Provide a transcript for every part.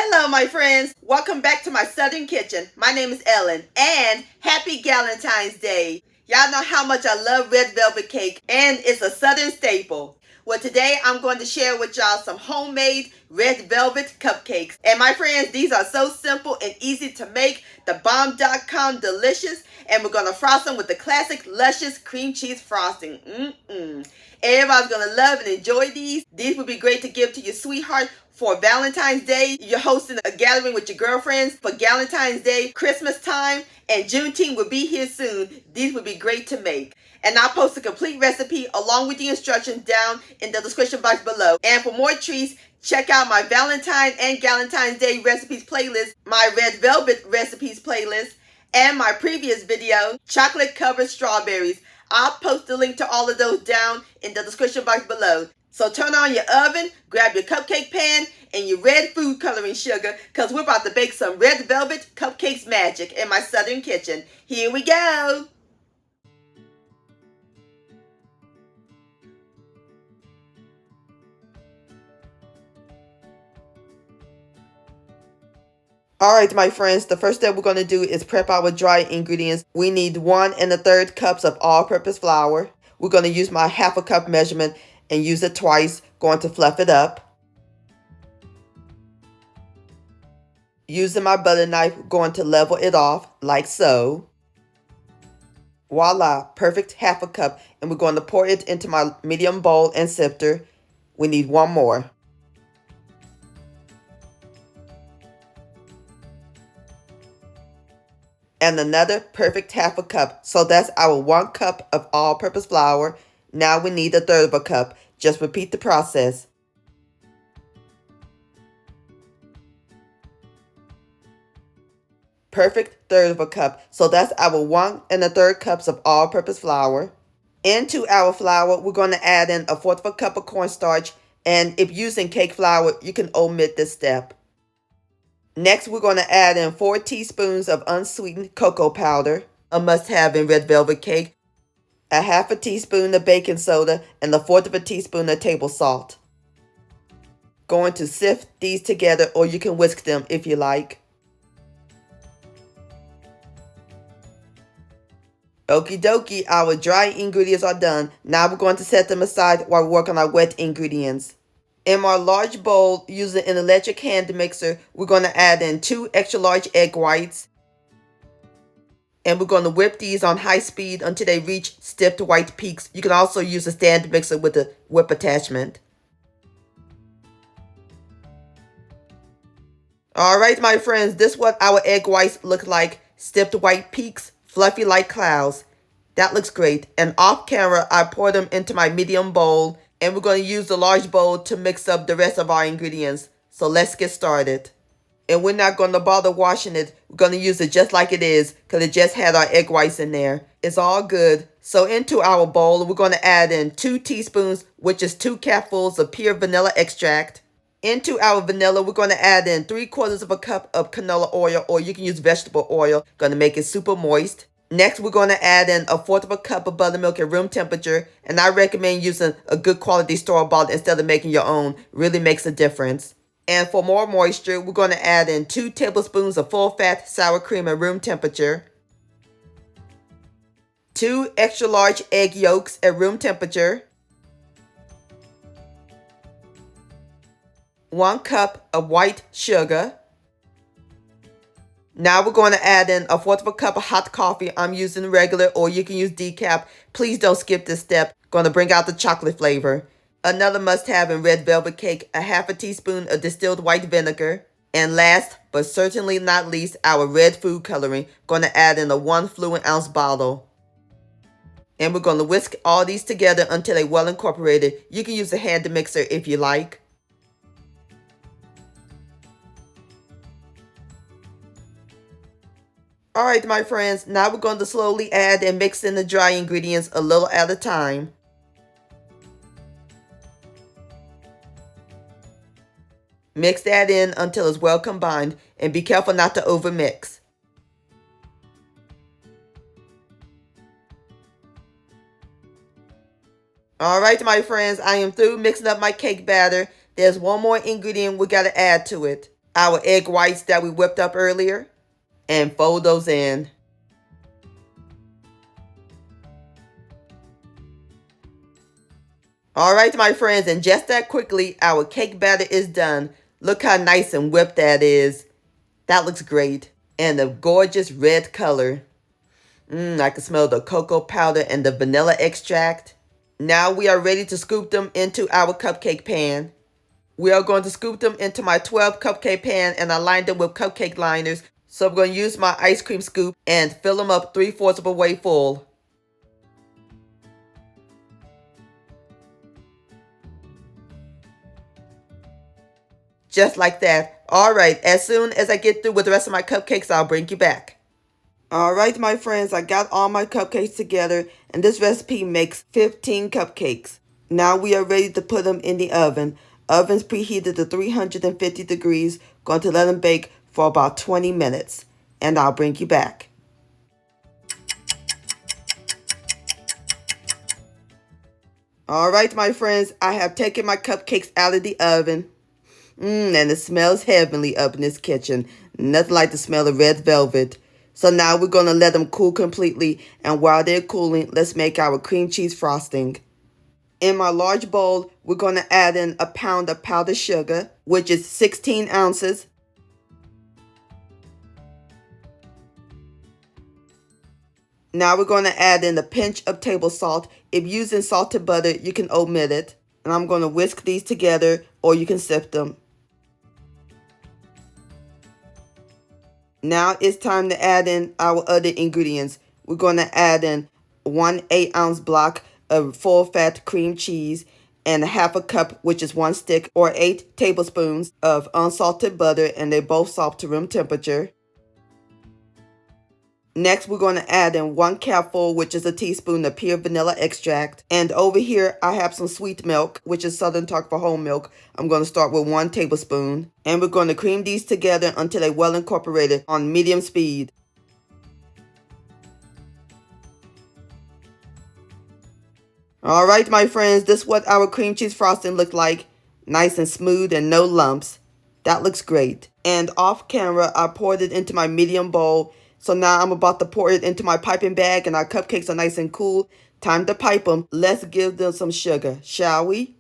Hello, my friends. Welcome back to my Southern Kitchen. My name is Ellen, and happy Galentine's Day. Y'all know how much I love red velvet cake, and it's a Southern staple. Well, today I'm going to share with y'all some homemade red velvet cupcakes. And my friends, these are so simple and easy to make. The bomb.com delicious, and we're going to frost them with the classic luscious cream cheese frosting. Everybody's going to love and enjoy these. These would be great to give to your sweetheart for Valentine's Day. You're hosting a gathering with your girlfriends for Galentine's Day, Christmas time, and Juneteenth will be here soon. These would be great to make. And I'll post a complete recipe along with the instructions down in the description box below. And for more treats, check out my Valentine and Galentine's Day recipes playlist, my Red Velvet recipes playlist, and my previous video, chocolate covered strawberries. I'll post the link to all of those down in the description box below. So turn on your oven, grab your cupcake pan, and your red food coloring sugar, because we're about to bake some red velvet cupcakes magic in my Southern kitchen. Here we go! Alright, my friends, the first step we're going to do is prep our dry ingredients. We need 1 1/3 cups of all-purpose flour. We're going to use my 1/2 cup measurement and use it twice, going to fluff it up. Using my butter knife, going to level it off like so. Voila, perfect 1/2 cup, and we're going to pour it into my medium bowl and sifter. We need 1 more. And another perfect 1/2 cup. So that's our 1 cup of all-purpose flour. Now we need 1/3 cup. Just repeat the process. Perfect 1/3 cup. So that's our 1 1/3 cups of all-purpose flour. Into our flour, we're going to add in 1/4 cup of cornstarch. And if using cake flour, you can omit this step. Next, we're going to add in 4 teaspoons of unsweetened cocoa powder, a must-have in red velvet cake, 1/2 teaspoon of baking soda, and 1/4 teaspoon of table salt. Going to sift these together, or you can whisk them if you like. Okie dokie, our dry ingredients are done. Now we're going to set them aside while we work on our wet ingredients. In my large bowl, using an electric hand mixer, we're going to add in 2 extra large egg whites. And we're going to whip these on high speed until they reach stiff white peaks. You can also use a stand mixer with a whip attachment. Alright, my friends, this is what our egg whites look like. Stiff white peaks, fluffy like clouds. That looks great. And off camera, I pour them into my medium bowl. And we're going to use the large bowl to mix up the rest of our ingredients. So let's get started. And we're not going to bother washing it. We're going to use it just like it is, because it just had our egg whites in there. It's all good. So into our bowl, we're going to add in 2 teaspoons, which is 2 cupfuls of pure vanilla extract. Into our vanilla, we're going to add in 3/4 cup of canola oil, or you can use vegetable oil. Going to make it super moist. Next, we're going to add in 1/4 cup of buttermilk at room temperature. And I recommend using a good quality store-bought instead of making your own. Really makes a difference. And for more moisture, we're going to add in 2 tablespoons of full-fat sour cream at room temperature. 2 extra large egg yolks at room temperature. 1 cup of white sugar. Now we're going to add in 1/4 cup of hot coffee. I'm using regular, or you can use decaf. Please don't skip this step. Going to bring out the chocolate flavor. Another must-have in red velvet cake, 1/2 teaspoon of distilled white vinegar. And last, but certainly not least, our red food coloring. Going to add in a 1 fluid ounce bottle. And we're going to whisk all these together until they're well incorporated. You can use a hand mixer if you like. Alright, my friends, now we're going to slowly add and mix in the dry ingredients a little at a time. Mix that in until it's well combined, and be careful not to overmix. Alright, my friends, I am through mixing up my cake batter. There's one more ingredient we got to add to it. our egg whites that we whipped up earlier, and fold those in. All right, my friends, and just that quickly, our cake batter is done. Look how nice and whipped that is. That looks great. And the gorgeous red color. I can smell the cocoa powder and the vanilla extract. Now we are ready to scoop them into our cupcake pan. We are going to scoop them into my 12 cupcake pan, and I lined them with cupcake liners. So I'm going to use my ice cream scoop and fill them up 3/4 of a way full. Just like that. Alright, as soon as I get through with the rest of my cupcakes, I'll bring you back. Alright, my friends, I got all my cupcakes together, and this recipe makes 15 cupcakes. Now we are ready to put them in the oven. Oven's preheated to 350 degrees. Going to let them bake for about 20 minutes. And I'll bring you back. Alright, my friends, I have taken my cupcakes out of the oven. And it smells heavenly up in this kitchen. Nothing like the smell of red velvet. So now we're going to let them cool completely. And while they're cooling, let's make our cream cheese frosting. In my large bowl, we're going to add in a pound of powdered sugar, which is 16 ounces. Now we're going to add in a pinch of table salt. If using salted butter, you can omit it. And I'm going to whisk these together, or you can sift them. Now it's time to add in our other ingredients. We're going to add in 1 8-ounce block of full-fat cream cheese and 1/2 cup, which is 1 stick, or 8 tablespoons of unsalted butter, and they both salt to room temperature. Next, we're going to add in 1 cupful, which is a teaspoon of pure vanilla extract. And over here, I have some sweet milk, which is Southern talk for whole milk. I'm going to start with 1 tablespoon. And we're going to cream these together until they're well incorporated on medium speed. Alright, my friends, this is what our cream cheese frosting looked like. Nice and smooth and no lumps. That looks great. And off camera, I poured it into my medium bowl. So now I'm about to pour it into my piping bag, and our cupcakes are nice and cool. Time to pipe them. Let's give them some sugar, shall we?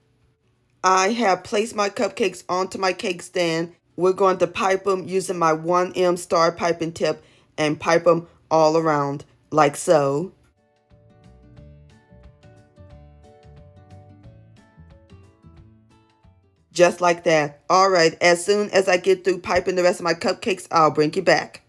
I have placed my cupcakes onto my cake stand. We're going to pipe them using my 1M star piping tip and pipe them all around, like so. Just like that. Alright, as soon as I get through piping the rest of my cupcakes, I'll bring you back.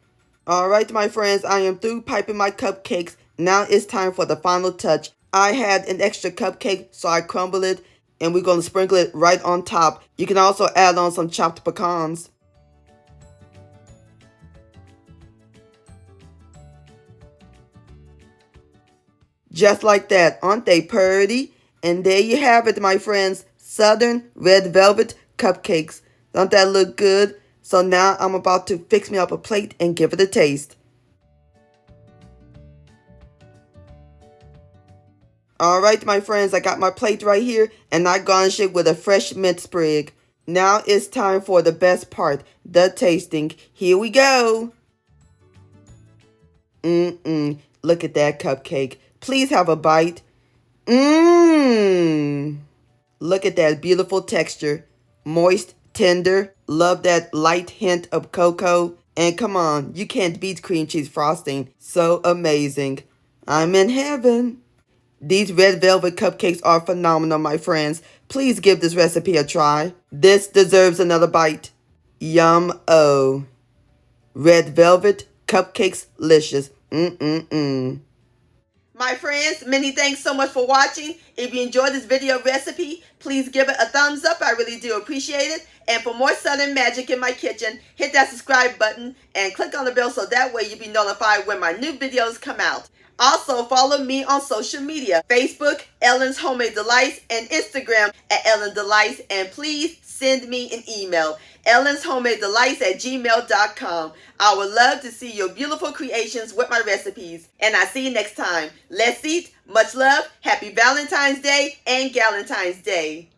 Alright, my friends, I am through piping my cupcakes. Now it's time for the final touch. I had an extra cupcake, so I crumbled it, and we're going to sprinkle it right on top. You can also add on some chopped pecans. Just like that. Aren't they pretty? And there you have it, my friends. Southern Red Velvet Cupcakes. Don't that look good? So now I'm about to fix me up a plate and give it a taste. Alright, my friends, I got my plate right here, and I garnish it with a fresh mint sprig. Now it's time for the best part, the tasting. Here we go. Look at that cupcake. Please have a bite. Look at that beautiful texture. Moist, tender. Love that light hint of cocoa. And come on, you can't beat cream cheese frosting. So amazing. I'm in heaven. These red velvet cupcakes are phenomenal, my friends. Please give this recipe a try. This deserves another bite. Yum-o. Red velvet cupcakes, luscious. My friends, many thanks so much for watching. If you enjoyed this video recipe, please give it a thumbs up. I really do appreciate it. And for more Southern magic in my kitchen, hit that subscribe button and click on the bell so that way you'll be notified when my new videos come out. Also, follow me on social media, Facebook, Ellen's Homemade Delights, and Instagram at Ellen Delights. And please send me an email, ellenshomemadedelights@gmail.com. I would love to see your beautiful creations with my recipes. And I'll see you next time. Let's eat. Much love. Happy Valentine's Day and Galentine's Day.